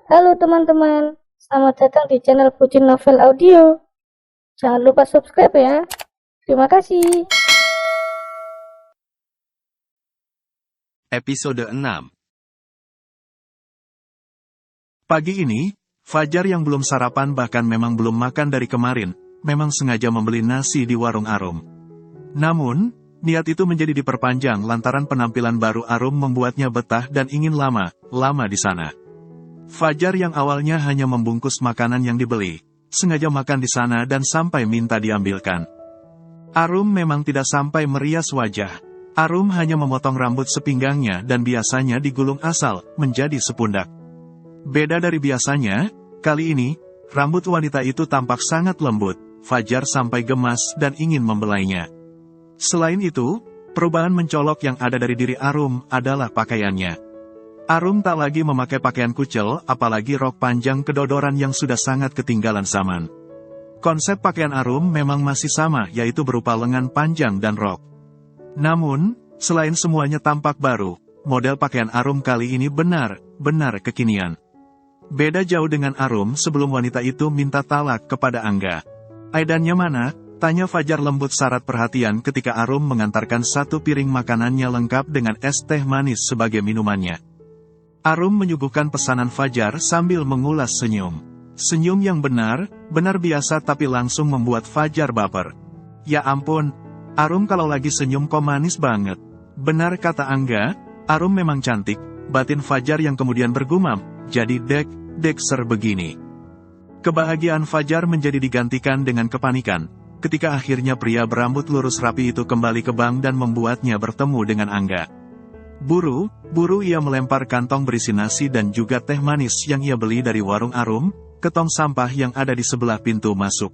Halo teman-teman, selamat datang di channel Pucin Novel Audio. Jangan lupa subscribe ya. Terima kasih. Episode 6. Pagi ini, Fajar yang belum sarapan bahkan memang belum makan dari kemarin, memang sengaja membeli nasi di warung Arum. Namun, niat itu menjadi diperpanjang lantaran penampilan baru Arum membuatnya betah dan ingin lama di sana. Fajar yang awalnya hanya membungkus makanan yang dibeli, sengaja makan di sana dan sampai minta diambilkan. Arum memang tidak sampai merias wajah. Arum hanya memotong rambut sepinggangnya dan biasanya digulung asal, menjadi sepundak. Beda dari biasanya, kali ini, rambut wanita itu tampak sangat lembut. Fajar sampai gemas dan ingin membelainya. Selain itu, perubahan mencolok yang ada dari diri Arum adalah pakaiannya. Arum tak lagi memakai pakaian kucel, apalagi rok panjang kedodoran yang sudah sangat ketinggalan zaman. Konsep pakaian Arum memang masih sama, yaitu berupa lengan panjang dan rok. Namun, selain semuanya tampak baru, model pakaian Arum kali ini benar-benar kekinian. Beda jauh dengan Arum sebelum wanita itu minta talak kepada Angga. "Aidannya mana?" tanya Fajar lembut syarat perhatian ketika Arum mengantarkan satu piring makanannya lengkap dengan es teh manis sebagai minumannya. Arum menyuguhkan pesanan Fajar sambil mengulas senyum. Senyum yang benar biasa tapi langsung membuat Fajar baper. "Ya ampun, Arum kalau lagi senyum kok manis banget." "Benar," kata Angga, "Arum memang cantik," batin Fajar yang kemudian bergumam, "jadi dekser begini." Kebahagiaan Fajar menjadi digantikan dengan kepanikan, ketika akhirnya pria berambut lurus rapi itu kembali ke bank dan membuatnya bertemu dengan Angga. Buru ia melempar kantong berisi nasi dan juga teh manis yang ia beli dari warung Arum, ke tong sampah yang ada di sebelah pintu masuk.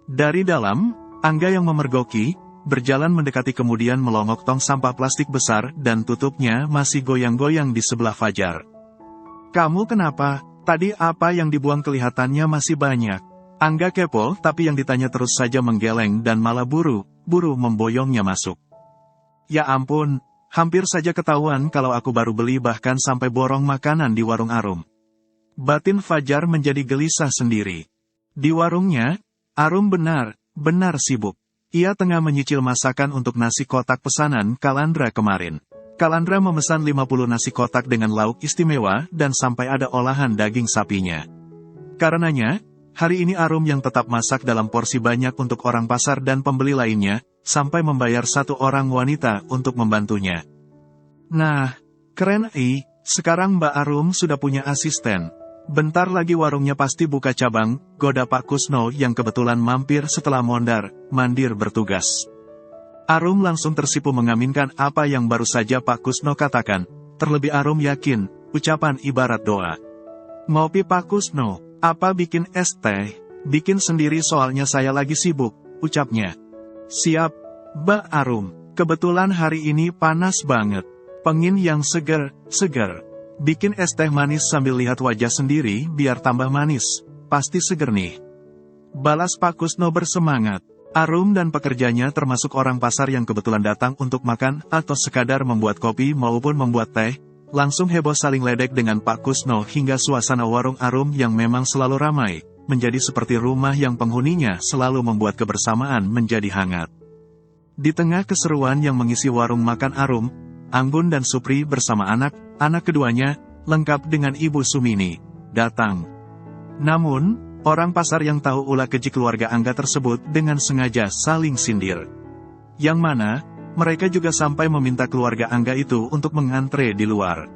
Dari dalam, Angga yang memergoki, berjalan mendekati kemudian melongok tong sampah plastik besar dan tutupnya masih goyang-goyang di sebelah Fajar. "Kamu kenapa? Tadi apa yang dibuang kelihatannya masih banyak." Angga kepo tapi yang ditanya terus saja menggeleng dan malah buru memboyongnya masuk. "Ya ampun, hampir saja ketahuan kalau aku baru beli bahkan sampai borong makanan di warung Arum." Batin Fajar menjadi gelisah sendiri. Di warungnya, Arum benar sibuk. Ia tengah menyicil masakan untuk nasi kotak pesanan Kalandra kemarin. Kalandra memesan 50 nasi kotak dengan lauk istimewa dan sampai ada olahan daging sapinya. Karenanya, hari ini Arum yang tetap masak dalam porsi banyak untuk orang pasar dan pembeli lainnya, sampai membayar satu orang wanita untuk membantunya. Nah, keren sekarang Mbak Arum sudah punya asisten. Bentar lagi warungnya pasti buka cabang, goda Pak Kusno yang kebetulan mampir setelah mandir bertugas. Arum langsung tersipu mengaminkan apa yang baru saja Pak Kusno katakan, terlebih Arum yakin, ucapan ibarat doa. "Ngopi Pak Kusno, apa bikin es teh?" "Bikin sendiri soalnya saya lagi sibuk," ucapnya. "Siap, Mbak Arum, kebetulan hari ini panas banget. Pengin yang seger. Bikin es teh manis sambil lihat wajah sendiri biar tambah manis. Pasti seger nih," balas Pak Kusno bersemangat. Arum dan pekerjanya termasuk orang pasar yang kebetulan datang untuk makan atau sekadar membuat kopi maupun membuat teh, langsung heboh saling ledek dengan Pak Kusno hingga suasana warung Arum yang memang selalu ramai, menjadi seperti rumah yang penghuninya selalu membuat kebersamaan menjadi hangat. Di tengah keseruan yang mengisi warung makan Arum, Anggun dan Supri bersama anak keduanya, lengkap dengan Ibu Sumini, datang. Namun, orang pasar yang tahu ulah keji keluarga Angga tersebut dengan sengaja saling sindir. Yang mana, mereka juga sampai meminta keluarga Angga itu untuk mengantre di luar.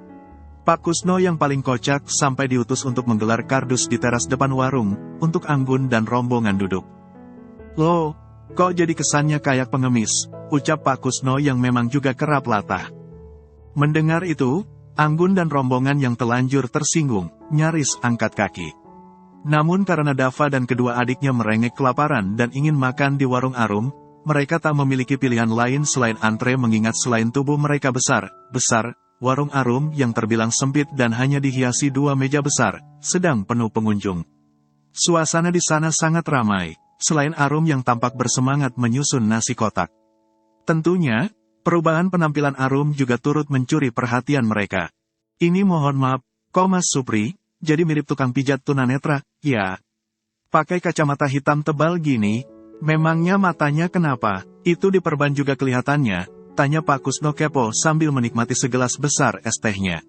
Pak Kusno yang paling kocak sampai diutus untuk menggelar kardus di teras depan warung, untuk Anggun dan rombongan duduk. "Loh, kok jadi kesannya kayak pengemis?" ucap Pak Kusno yang memang juga kerap latah. Mendengar itu, Anggun dan rombongan yang telanjur tersinggung, nyaris angkat kaki. Namun karena Dava dan kedua adiknya merengek kelaparan dan ingin makan di warung Arum, mereka tak memiliki pilihan lain selain antre mengingat selain tubuh mereka besar, warung Arum yang terbilang sempit dan hanya dihiasi 2 meja besar, sedang penuh pengunjung. Suasana di sana sangat ramai, selain Arum yang tampak bersemangat menyusun nasi kotak. Tentunya, perubahan penampilan Arum juga turut mencuri perhatian mereka. "Ini mohon maaf, kok Mas Supri, jadi mirip tukang pijat tunanetra, ya. Pakai kacamata hitam tebal gini, memangnya matanya kenapa? Itu diperban juga kelihatannya, tanya Pak Kusno kepo sambil menikmati segelas besar es tehnya.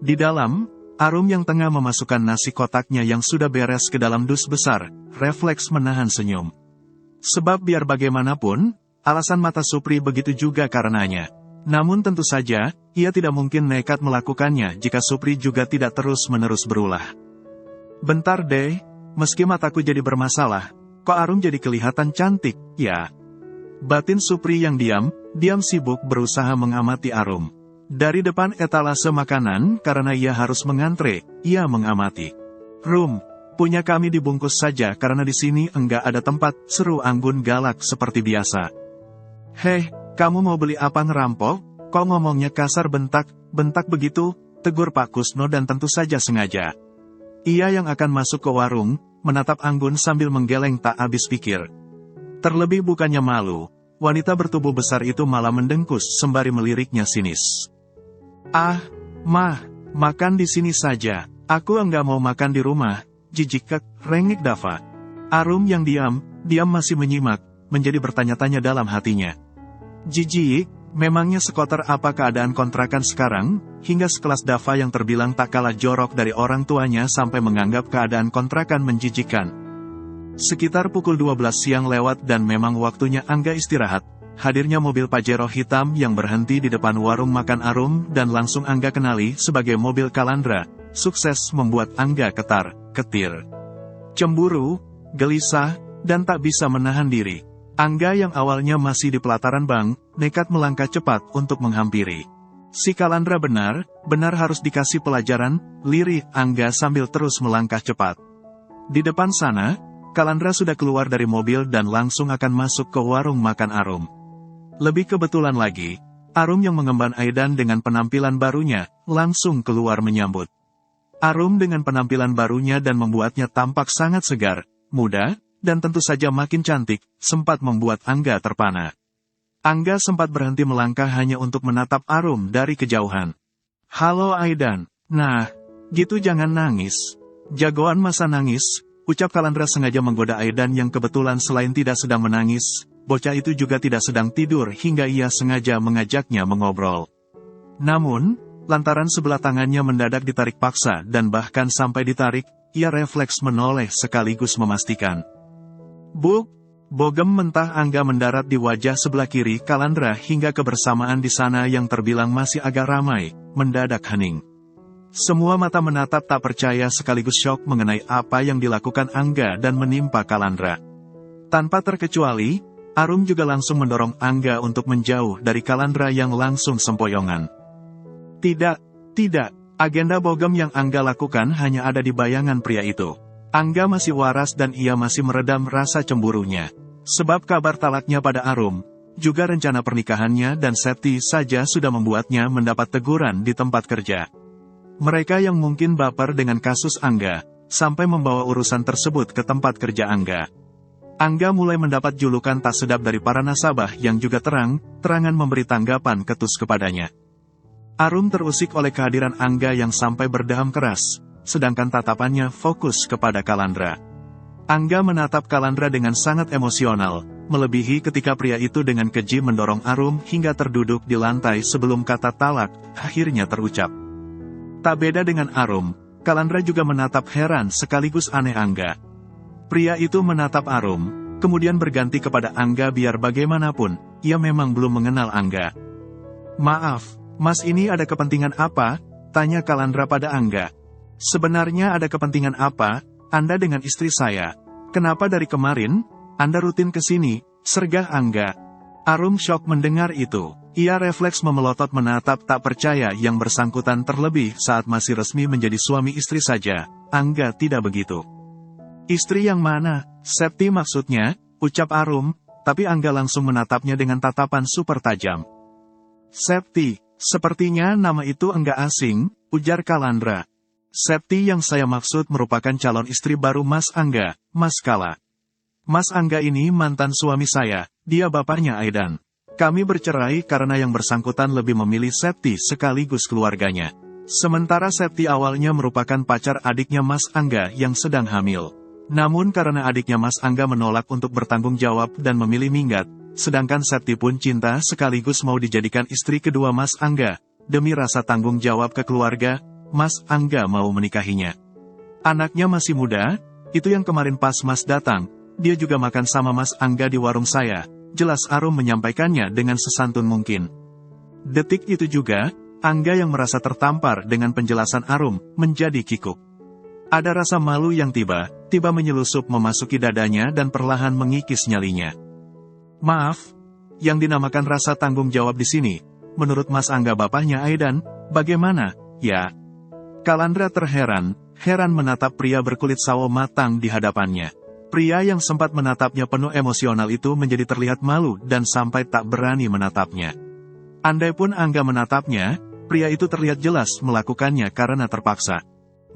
Di dalam, Arum yang tengah memasukkan nasi kotaknya yang sudah beres ke dalam dus besar, refleks menahan senyum. Sebab biar bagaimanapun, alasan mata Supri begitu juga karenanya. Namun tentu saja, ia tidak mungkin nekat melakukannya jika Supri juga tidak terus-menerus berulah. Bentar deh, meski mataku jadi bermasalah, kok Arum jadi kelihatan cantik, ya? Batin Supri yang diam sibuk berusaha mengamati Arum. Dari depan etalase makanan, karena ia harus mengantre, ia mengamati. "Rum, punya kami dibungkus saja karena di sini enggak ada tempat," seru Anggun galak seperti biasa. "Heh, kamu mau beli apa ngerampok? Kok ngomongnya kasar bentak begitu?" tegur Pak Kusno dan tentu saja sengaja. Ia yang akan masuk ke warung, menatap Anggun sambil menggeleng tak habis pikir. Terlebih bukannya malu, wanita bertubuh besar itu malah mendengkus sembari meliriknya sinis. "Ah, mah, makan di sini saja. Aku enggak mau makan di rumah," jijik rengek Dava. Arum yang diam masih menyimak, menjadi bertanya-tanya dalam hatinya. Jijik, memangnya sekotor apa keadaan kontrakan sekarang, hingga sekelas Dava yang terbilang tak kalah jorok dari orang tuanya sampai menganggap keadaan kontrakan menjijikkan. Sekitar pukul 12 siang lewat dan memang waktunya Angga istirahat. Hadirnya mobil Pajero hitam yang berhenti di depan warung makan Arum dan langsung Angga kenali sebagai mobil Kalandra, sukses membuat Angga ketar-ketir. Cemburu, gelisah, dan tak bisa menahan diri. Angga yang awalnya masih di pelataran bank, nekat melangkah cepat untuk menghampiri. Si Kalandra benar harus dikasih pelajaran, lirih Angga sambil terus melangkah cepat. Di depan sana, Kalandra sudah keluar dari mobil dan langsung akan masuk ke warung makan Arum. Lebih kebetulan lagi, Arum yang mengemban Aidan dengan penampilan barunya, langsung keluar menyambut. Arum dengan penampilan barunya dan membuatnya tampak sangat segar, muda, dan tentu saja makin cantik, sempat membuat Angga terpana. Angga sempat berhenti melangkah hanya untuk menatap Arum dari kejauhan. "Halo Aidan, nah, gitu jangan nangis. Jagoan masa nangis," ucap Kalandra sengaja menggoda Aidan yang kebetulan selain tidak sedang menangis, bocah itu juga tidak sedang tidur hingga ia sengaja mengajaknya mengobrol. Namun, lantaran sebelah tangannya mendadak ditarik paksa dan bahkan sampai ditarik, ia refleks menoleh sekaligus memastikan. Bogem mentah Angga mendarat di wajah sebelah kiri Kalandra hingga kebersamaan di sana yang terbilang masih agak ramai, mendadak hening. Semua mata menatap tak percaya sekaligus syok mengenai apa yang dilakukan Angga dan menimpa Kalandra. Tanpa terkecuali, Arum juga langsung mendorong Angga untuk menjauh dari Kalandra yang langsung sempoyongan. Tidak, agenda bogem yang Angga lakukan hanya ada di bayangan pria itu. Angga masih waras dan ia masih meredam rasa cemburunya. Sebab kabar talaknya pada Arum, juga rencana pernikahannya dan Septi saja sudah membuatnya mendapat teguran di tempat kerja. Mereka yang mungkin baper dengan kasus Angga, sampai membawa urusan tersebut ke tempat kerja Angga. Angga mulai mendapat julukan tak sedap dari para nasabah yang juga terangan memberi tanggapan ketus kepadanya. Arum terusik oleh kehadiran Angga yang sampai berdaham keras, sedangkan tatapannya fokus kepada Kalandra. Angga menatap Kalandra dengan sangat emosional, melebihi ketika pria itu dengan keji mendorong Arum hingga terduduk di lantai sebelum kata talak akhirnya terucap. Tak beda dengan Arum, Kalandra juga menatap heran sekaligus aneh Angga. Pria itu menatap Arum, kemudian berganti kepada Angga biar bagaimanapun, ia memang belum mengenal Angga. "Maaf, Mas ini ada kepentingan apa?" tanya Kalandra pada Angga. "Sebenarnya ada kepentingan apa, Anda dengan istri saya? Kenapa dari kemarin, Anda rutin ke sini?" sergah Angga. Arum syok mendengar itu. Ia refleks memelotot menatap tak percaya yang bersangkutan terlebih saat masih resmi menjadi suami istri saja. Angga tidak begitu. "Istri yang mana? Septi maksudnya," ucap Arum, tapi Angga langsung menatapnya dengan tatapan super tajam. "Septi, sepertinya nama itu enggak asing," ujar Kalandra. "Septi yang saya maksud merupakan calon istri baru Mas Angga, Mas Kala. Mas Angga ini mantan suami saya, dia bapaknya Aidan. Kami bercerai karena yang bersangkutan lebih memilih Septi sekaligus keluarganya. Sementara Septi awalnya merupakan pacar adiknya Mas Angga yang sedang hamil. Namun karena adiknya Mas Angga menolak untuk bertanggung jawab dan memilih minggat, sedangkan Septi pun cinta sekaligus mau dijadikan istri kedua Mas Angga. Demi rasa tanggung jawab ke keluarga, Mas Angga mau menikahinya. Anaknya masih muda, itu yang kemarin pas Mas datang, dia juga makan sama Mas Angga di warung saya. Jelas Arum menyampaikannya dengan sesantun mungkin. Detik itu juga, Angga yang merasa tertampar dengan penjelasan Arum, menjadi kikuk. Ada rasa malu yang tiba-tiba menyelusup memasuki dadanya dan perlahan mengikis nyalinya. Maaf, yang dinamakan rasa tanggung jawab di sini, menurut Mas Angga bapaknya Aidan, bagaimana, ya? Kalandra terheran, heran menatap pria berkulit sawo matang di hadapannya. Pria yang sempat menatapnya penuh emosional itu menjadi terlihat malu dan sampai tak berani menatapnya. Andai pun Angga menatapnya, pria itu terlihat jelas melakukannya karena terpaksa.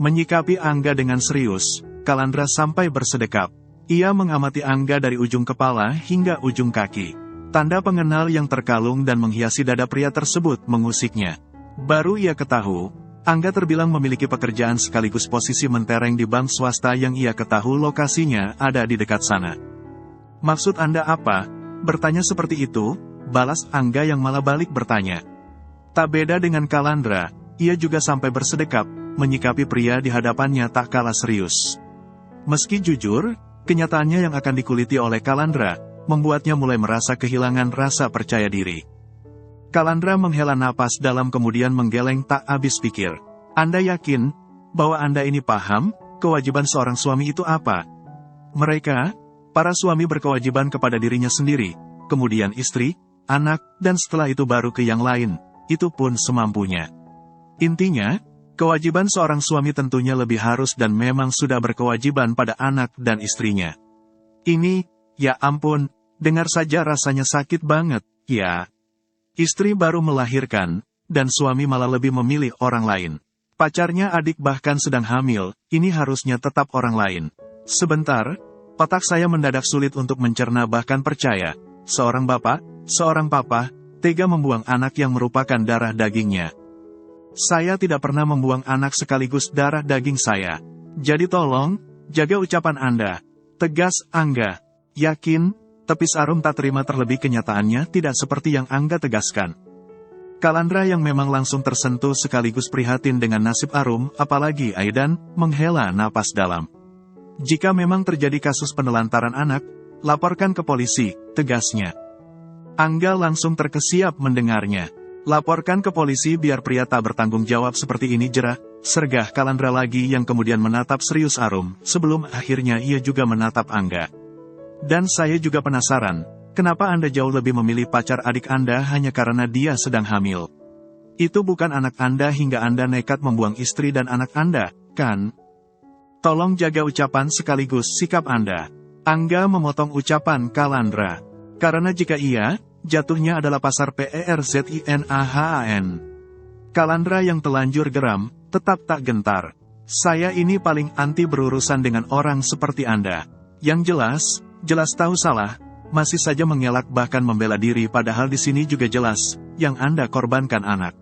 Menyikapi Angga dengan serius, Kalandra sampai bersedekap. Ia mengamati Angga dari ujung kepala hingga ujung kaki. Tanda pengenal yang terkalung dan menghiasi dada pria tersebut mengusiknya. Baru ia ketahui, Angga terbilang memiliki pekerjaan sekaligus posisi mentereng di bank swasta yang ia ketahui lokasinya ada di dekat sana. Maksud Anda apa? Bertanya seperti itu, balas Angga yang malah balik bertanya. Tak beda dengan Kalandra, ia juga sampai bersedekap, menyikapi pria di hadapannya tak kalah serius. Meski jujur, kenyataannya yang akan dikuliti oleh Kalandra, membuatnya mulai merasa kehilangan rasa percaya diri. Kalandra menghela napas dalam kemudian menggeleng tak habis pikir. Anda yakin bahwa Anda ini paham kewajiban seorang suami itu apa? Mereka, para suami berkewajiban kepada dirinya sendiri, kemudian istri, anak, dan setelah itu baru ke yang lain, itu pun semampunya. Intinya, kewajiban seorang suami tentunya lebih harus dan memang sudah berkewajiban pada anak dan istrinya. Ini, ya ampun, dengar saja rasanya sakit banget, ya. Istri baru melahirkan, dan suami malah lebih memilih orang lain. Pacarnya adik bahkan sedang hamil, ini harusnya tetap orang lain. Sebentar, otak saya mendadak sulit untuk mencerna bahkan percaya. Seorang bapak, seorang papa, tega membuang anak yang merupakan darah dagingnya. Saya tidak pernah membuang anak sekaligus darah daging saya. Jadi tolong, jaga ucapan Anda. Tegas Angga. Yakin? Tepis Arum tak terima terlebih kenyataannya tidak seperti yang Angga tegaskan. Kalandra yang memang langsung tersentuh sekaligus prihatin dengan nasib Arum, apalagi Aidan, menghela napas dalam. Jika memang terjadi kasus penelantaran anak, laporkan ke polisi, tegasnya. Angga langsung terkesiap mendengarnya. Laporkan ke polisi biar pria tak bertanggung jawab seperti ini jerah, sergah Kalandra lagi yang kemudian menatap serius Arum, sebelum akhirnya ia juga menatap Angga. Dan saya juga penasaran, kenapa Anda jauh lebih memilih pacar adik Anda hanya karena dia sedang hamil? Itu bukan anak Anda hingga Anda nekat membuang istri dan anak Anda, kan? Tolong jaga ucapan sekaligus sikap Anda. Angga memotong ucapan Kalandra. Karena jika iya, jatuhnya adalah pasar PERZINAHAN. Kalandra yang telanjur geram, tetap tak gentar. Saya ini paling anti berurusan dengan orang seperti Anda. Yang jelas tahu salah, masih saja mengelak bahkan membela diri padahal di sini juga jelas, yang Anda korbankan anak.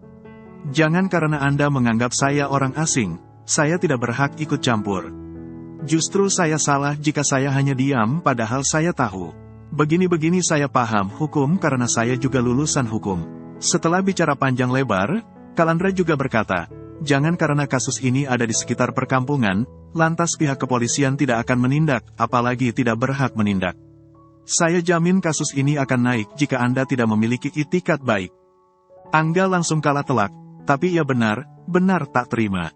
Jangan karena Anda menganggap saya orang asing, saya tidak berhak ikut campur. Justru saya salah jika saya hanya diam padahal saya tahu. Begini-begini saya paham hukum karena saya juga lulusan hukum. Setelah bicara panjang lebar, Kalandra juga berkata, jangan karena kasus ini ada di sekitar perkampungan, lantas pihak kepolisian tidak akan menindak, apalagi tidak berhak menindak. Saya jamin kasus ini akan naik jika Anda tidak memiliki itikat baik. Angga langsung kalah telak, tapi ia benar tak terima.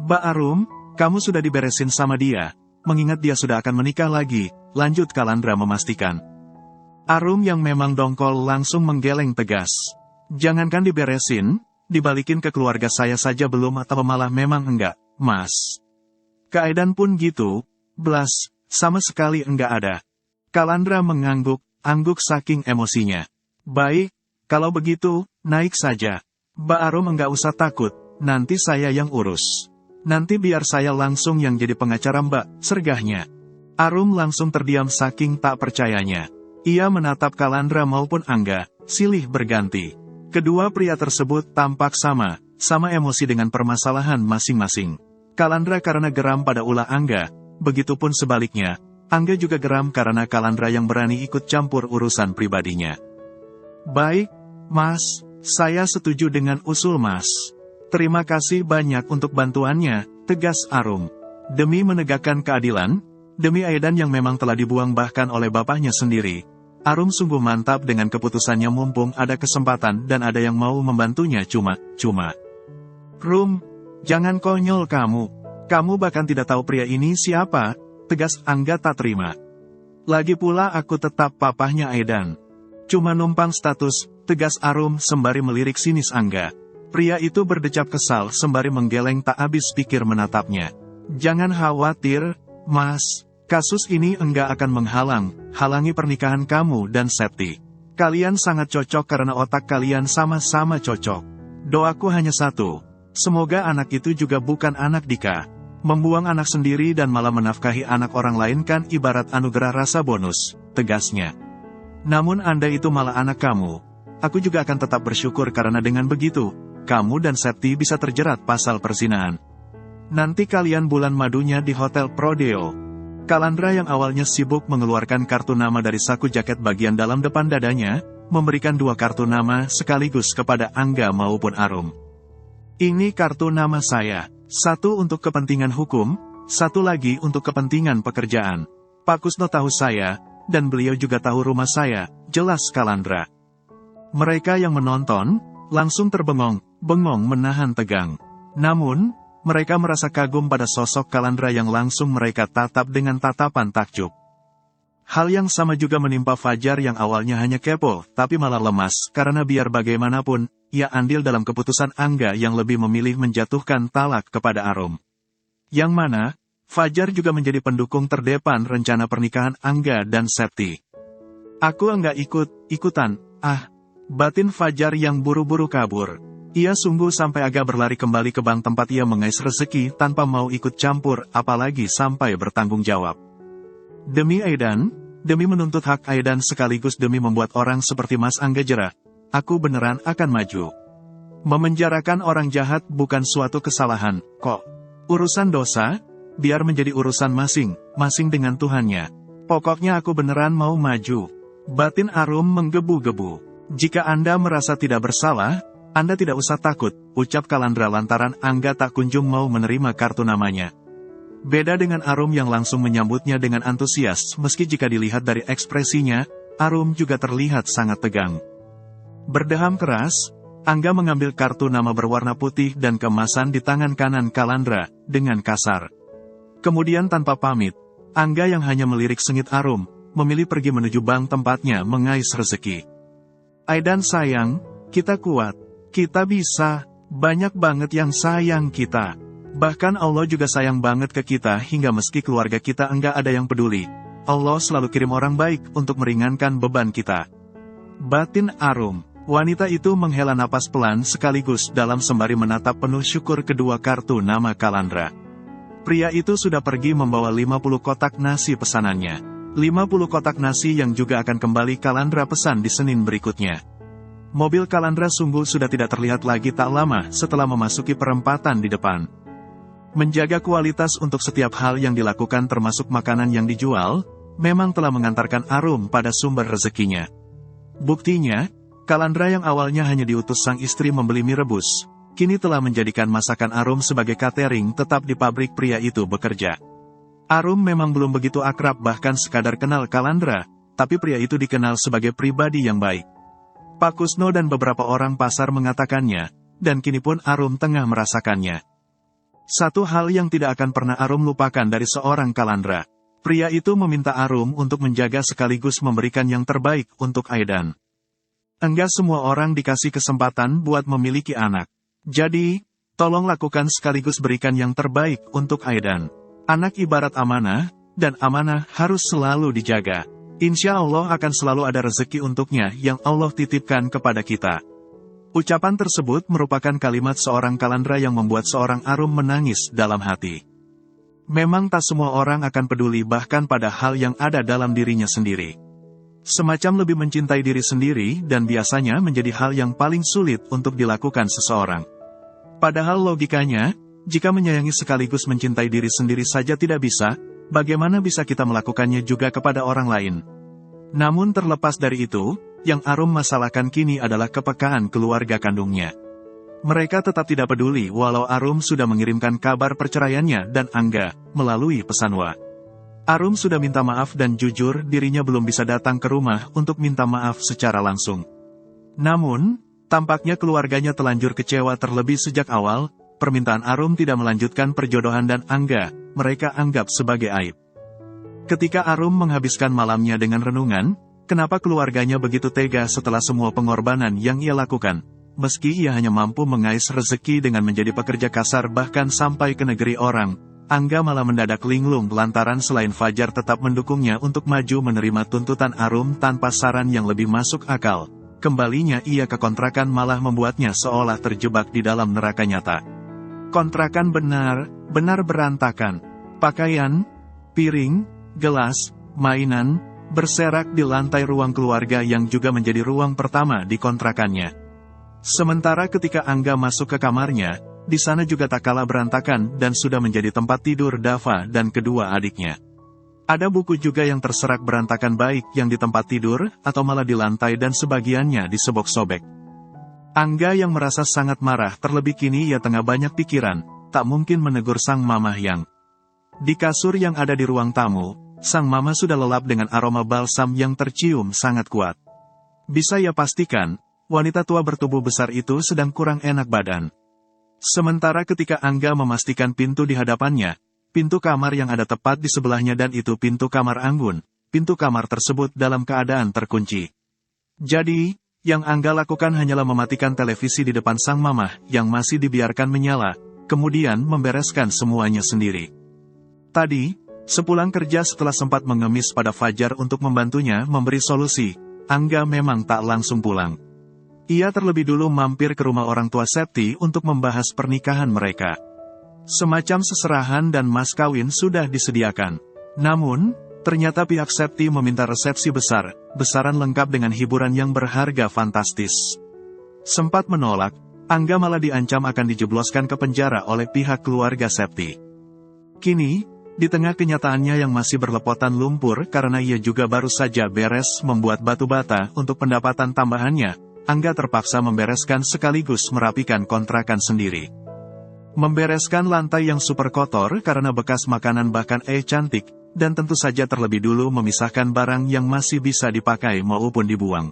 Mbak Arum, kamu sudah diberesin sama dia, mengingat dia sudah akan menikah lagi, lanjut Kalandra memastikan. Arum yang memang dongkol langsung menggeleng tegas. Jangankan diberesin, dibalikin ke keluarga saya saja belum atau malah memang enggak, Mas. Keadaan pun gitu, blas, sama sekali enggak ada. Kalandra angguk saking emosinya. Baik, kalau begitu, naik saja. Mbak Arum enggak usah takut, nanti saya yang urus. Nanti biar saya langsung yang jadi pengacara Mbak, sergahnya. Arum langsung terdiam saking tak percayanya. Ia menatap Kalandra maupun Angga, silih berganti. Kedua pria tersebut tampak sama, sama emosi dengan permasalahan masing-masing. Kalandra karena geram pada ulah Angga, begitupun sebaliknya, Angga juga geram karena Kalandra yang berani ikut campur urusan pribadinya. Baik, Mas, saya setuju dengan usul Mas. Terima kasih banyak untuk bantuannya, tegas Arum. Demi menegakkan keadilan, demi Aidan yang memang telah dibuang bahkan oleh bapaknya sendiri, Arum sungguh mantap dengan keputusannya mumpung ada kesempatan dan ada yang mau membantunya cuma. Rum, jangan konyol kamu. Kamu bahkan tidak tahu pria ini siapa, tegas Angga tak terima. Lagi pula aku tetap papahnya Aidan. Cuma numpang status, tegas Arum sembari melirik sinis Angga. Pria itu berdecap kesal sembari menggeleng tak habis pikir menatapnya. Jangan khawatir, Mas. Kasus ini enggak akan halangi pernikahan kamu dan Septi. Kalian sangat cocok karena otak kalian sama-sama cocok. Doaku hanya satu. Semoga anak itu juga bukan anak Dika. Membuang anak sendiri dan malah menafkahi anak orang lain kan ibarat anugerah rasa bonus, tegasnya. Namun Anda itu malah anak kamu. Aku juga akan tetap bersyukur karena dengan begitu, kamu dan Septi bisa terjerat pasal perzinahan. Nanti kalian bulan madunya di Hotel Prodeo. Kalandra yang awalnya sibuk mengeluarkan kartu nama dari saku jaket bagian dalam depan dadanya, memberikan 2 kartu nama sekaligus kepada Angga maupun Arum. Ini kartu nama saya, 1 untuk kepentingan hukum, 1 lagi untuk kepentingan pekerjaan. Pak Kusno tahu saya, dan beliau juga tahu rumah saya, jelas Kalandra. Mereka yang menonton, langsung bengong menahan tegang. Namun, mereka merasa kagum pada sosok Kalandra yang langsung mereka tatap dengan tatapan takjub. Hal yang sama juga menimpa Fajar yang awalnya hanya kepo, tapi malah lemas, karena biar bagaimanapun, ia andil dalam keputusan Angga yang lebih memilih menjatuhkan talak kepada Arum. Yang mana, Fajar juga menjadi pendukung terdepan rencana pernikahan Angga dan Septi. Aku enggak ikutan, batin Fajar yang buru-buru kabur. Ia sungguh sampai agak berlari kembali ke bank tempat ia mengais rezeki tanpa mau ikut campur, apalagi sampai bertanggung jawab. Demi Aidan, demi menuntut hak Aidan sekaligus demi membuat orang seperti Mas Angga jerah, aku beneran akan maju. Memenjarakan orang jahat bukan suatu kesalahan, kok. Urusan dosa, biar menjadi urusan masing-masing dengan Tuhannya. Pokoknya aku beneran mau maju. Batin Arum menggebu-gebu. Jika Anda merasa tidak bersalah, Anda tidak usah takut, ucap Kalandra lantaran Angga tak kunjung mau menerima kartu namanya. Beda dengan Arum yang langsung menyambutnya dengan antusias, meski jika dilihat dari ekspresinya, Arum juga terlihat sangat tegang. Berdeham keras, Angga mengambil kartu nama berwarna putih dan kemasan di tangan kanan Kalandra, dengan kasar. Kemudian tanpa pamit, Angga yang hanya melirik sengit Arum, memilih pergi menuju bank tempatnya mengais rezeki. Aidan sayang, kita kuat, kita bisa, banyak banget yang sayang kita. Bahkan Allah juga sayang banget ke kita hingga meski keluarga kita enggak ada yang peduli. Allah selalu kirim orang baik untuk meringankan beban kita. Batin Arum. Wanita itu menghela napas pelan sekaligus dalam sembari menatap penuh syukur kedua kartu nama Kalandra. Pria itu sudah pergi membawa 50 kotak nasi pesanannya. 50 kotak nasi yang juga akan kembali Kalandra pesan di Senin berikutnya. Mobil Kalandra sungguh sudah tidak terlihat lagi tak lama setelah memasuki perempatan di depan. Menjaga kualitas untuk setiap hal yang dilakukan termasuk makanan yang dijual, memang telah mengantarkan Arum pada sumber rezekinya. Buktinya, Kalandra yang awalnya hanya diutus sang istri membeli mie rebus, kini telah menjadikan masakan Arum sebagai catering tetap di pabrik pria itu bekerja. Arum memang belum begitu akrab bahkan sekadar kenal Kalandra, tapi pria itu dikenal sebagai pribadi yang baik. Pak Kusno dan beberapa orang pasar mengatakannya, dan kini pun Arum tengah merasakannya. Satu hal yang tidak akan pernah Arum lupakan dari seorang Kalandra. Pria itu meminta Arum untuk menjaga sekaligus memberikan yang terbaik untuk Aidan. Enggak semua orang dikasih kesempatan buat memiliki anak. Jadi, tolong lakukan sekaligus berikan yang terbaik untuk Aidan. Anak ibarat amanah, dan amanah harus selalu dijaga. Insya Allah akan selalu ada rezeki untuknya yang Allah titipkan kepada kita. Ucapan tersebut merupakan kalimat seorang Kalandra yang membuat seorang Arum menangis dalam hati. Memang tak semua orang akan peduli bahkan pada hal yang ada dalam dirinya sendiri. Semacam lebih mencintai diri sendiri dan biasanya menjadi hal yang paling sulit untuk dilakukan seseorang. Padahal logikanya, jika menyayangi sekaligus mencintai diri sendiri saja tidak bisa, bagaimana bisa kita melakukannya juga kepada orang lain? Namun terlepas dari itu, yang Arum masalahkan kini adalah kepekaan keluarga kandungnya. Mereka tetap tidak peduli walau Arum sudah mengirimkan kabar perceraiannya dan Angga, melalui pesan WA. Arum sudah minta maaf dan jujur dirinya belum bisa datang ke rumah untuk minta maaf secara langsung. Namun, tampaknya keluarganya telanjur kecewa terlebih sejak awal, permintaan Arum tidak melanjutkan perjodohan dan Angga, mereka anggap sebagai aib. Ketika Arum menghabiskan malamnya dengan renungan, kenapa keluarganya begitu tega setelah semua pengorbanan yang ia lakukan? Meski ia hanya mampu mengais rezeki dengan menjadi pekerja kasar bahkan sampai ke negeri orang, Angga malah mendadak linglung lantaran selain Fajar tetap mendukungnya untuk maju menerima tuntutan Arum tanpa saran yang lebih masuk akal. Kembalinya ia ke kontrakan malah membuatnya seolah terjebak di dalam neraka nyata. Kontrakan benar berantakan. Pakaian, piring, gelas, mainan, berserak di lantai ruang keluarga yang juga menjadi ruang pertama di kontrakannya. Sementara ketika Angga masuk ke kamarnya, di sana juga tak kalah berantakan dan sudah menjadi tempat tidur Dava dan kedua adiknya. Ada buku juga yang terserak berantakan baik yang di tempat tidur, atau malah di lantai dan sebagiannya disobek-sobek. Angga yang merasa sangat marah terlebih kini ia tengah banyak pikiran, tak mungkin menegur sang mamah yang. Di kasur yang ada di ruang tamu, sang mama sudah lelap dengan aroma balsam yang tercium sangat kuat. Bisa ia pastikan, wanita tua bertubuh besar itu sedang kurang enak badan. Sementara ketika Angga memastikan pintu di hadapannya, pintu kamar yang ada tepat di sebelahnya dan itu pintu kamar Anggun, pintu kamar tersebut dalam keadaan terkunci. Jadi, yang Angga lakukan hanyalah mematikan televisi di depan sang mamah yang masih dibiarkan menyala, kemudian membereskan semuanya sendiri. Tadi, sepulang kerja setelah sempat mengemis pada Fajar untuk membantunya memberi solusi, Angga memang tak langsung pulang. Ia terlebih dulu mampir ke rumah orang tua Septi untuk membahas pernikahan mereka. Semacam seserahan dan mas kawin sudah disediakan. Namun, ternyata pihak Septi meminta resepsi besaran lengkap dengan hiburan yang berharga fantastis. Sempat menolak, Angga malah diancam akan dijebloskan ke penjara oleh pihak keluarga Septi. Kini, di tengah kenyataannya yang masih berlepotan lumpur karena ia juga baru saja beres membuat batu bata untuk pendapatan tambahannya, Angga terpaksa membereskan sekaligus merapikan kontrakan sendiri. Membereskan lantai yang super kotor karena bekas makanan bahkan cantik, dan tentu saja terlebih dulu memisahkan barang yang masih bisa dipakai maupun dibuang.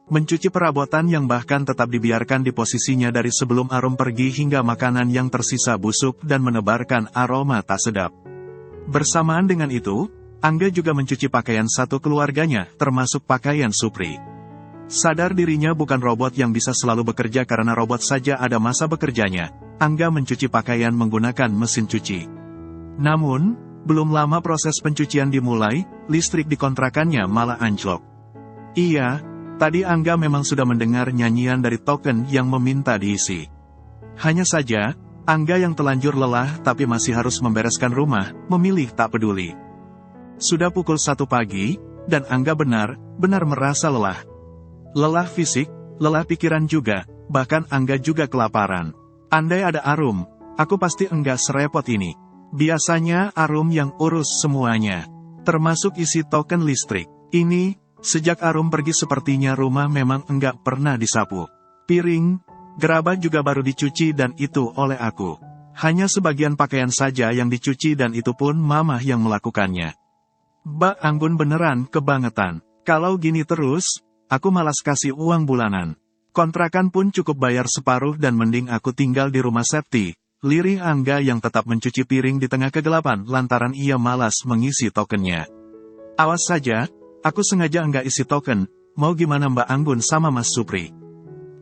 Mencuci perabotan yang bahkan tetap dibiarkan di posisinya dari sebelum Arum pergi hingga makanan yang tersisa busuk dan menebarkan aroma tak sedap. Bersamaan dengan itu, Angga juga mencuci pakaian satu keluarganya, termasuk pakaian Supri. Sadar dirinya bukan robot yang bisa selalu bekerja karena robot saja ada masa bekerjanya, Angga mencuci pakaian menggunakan mesin cuci. Namun, belum lama proses pencucian dimulai, listrik di kontrakannya malah anjlok. Iya, tadi Angga memang sudah mendengar nyanyian dari token yang meminta diisi. Hanya saja, Angga yang telanjur lelah tapi masih harus membereskan rumah, memilih tak peduli. Sudah pukul 1 pagi, dan Angga benar merasa lelah. Lelah fisik, lelah pikiran juga, bahkan Angga juga kelaparan. Andai ada Arum, aku pasti enggak serepot ini. Biasanya Arum yang urus semuanya, termasuk isi token listrik. Ini, sejak Arum pergi sepertinya rumah memang enggak pernah disapu. Piring, gerabah juga baru dicuci dan itu oleh aku. Hanya sebagian pakaian saja yang dicuci dan itu pun mamah yang melakukannya. Mbak Anggun beneran kebangetan. Kalau gini terus, aku malas kasih uang bulanan. Kontrakan pun cukup bayar separuh dan mending aku tinggal di rumah Septi. Lirih Angga yang tetap mencuci piring di tengah kegelapan lantaran ia malas mengisi tokennya. Awas saja, aku sengaja enggak isi token, mau gimana Mbak Anggun sama Mas Supri.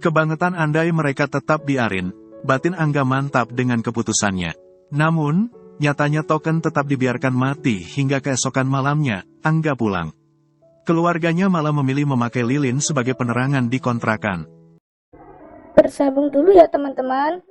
Kebangetan andai mereka tetap biarin, batin Angga mantap dengan keputusannya. Namun, nyatanya token tetap dibiarkan mati hingga keesokan malamnya, Angga pulang. Keluarganya malah memilih memakai lilin sebagai penerangan di kontrakan. Bersambung dulu ya teman-teman.